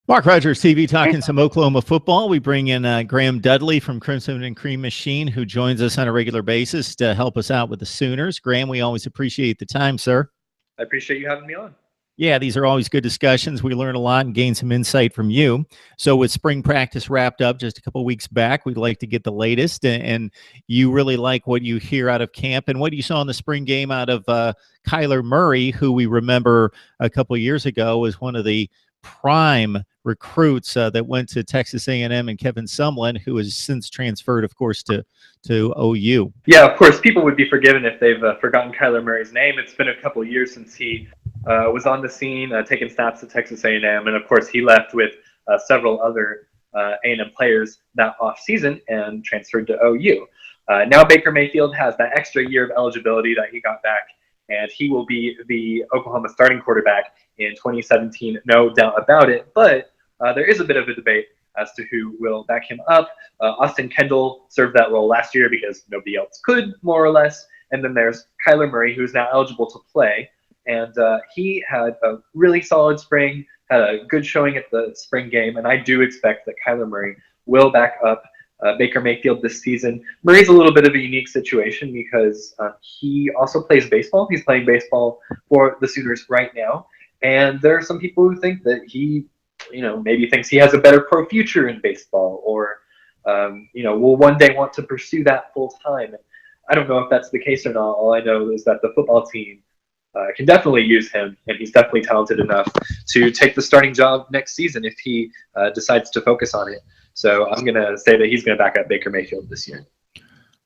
Mark Rogers TV talking some Oklahoma football. We bring in Graham Dudley from Crimson and Cream Machine, who joins us on a regular basis to help us out with the Sooners. Graham, we always appreciate the time, sir. I appreciate you having me on. Yeah, these are always good discussions. We learn a lot and gain some insight from you. So with spring practice wrapped up just a couple of weeks back, we'd like to get the latest. And you really like what you hear out of camp and what you saw in the spring game out of Kyler Murray, who we remember a couple of years ago was one of the prime recruits that went to Texas A&M, and Kevin Sumlin, who has since transferred, of course, to OU. Yeah, of course, people would be forgiven if they've forgotten Kyler Murray's name. It's been a couple of years since he was on the scene, taking snaps at Texas A&M, and of course, he left with several other A&M players that offseason and transferred to OU. Now Baker Mayfield has that extra year of eligibility that he got back, and he will be the Oklahoma starting quarterback in 2017, no doubt about it. But there is a bit of a debate as to who will back him up. Austin Kendall served that role last year because nobody else could, more or less. And then there's Kyler Murray, who's now eligible to play. And he had a really solid spring, had a good showing at the spring game. And I do expect that Kyler Murray will back up Baker Mayfield this season. Murray's a little bit of a unique situation because he also plays baseball. He's playing baseball for the Sooners right now. And there are some people who think that he, maybe thinks he has a better pro future in baseball, or, will one day want to pursue that full time. I don't know if that's the case or not. All I know is that the football team can definitely use him, and he's definitely talented enough to take the starting job next season if he decides to focus on it. So I'm going to say that he's going to back up Baker Mayfield this year.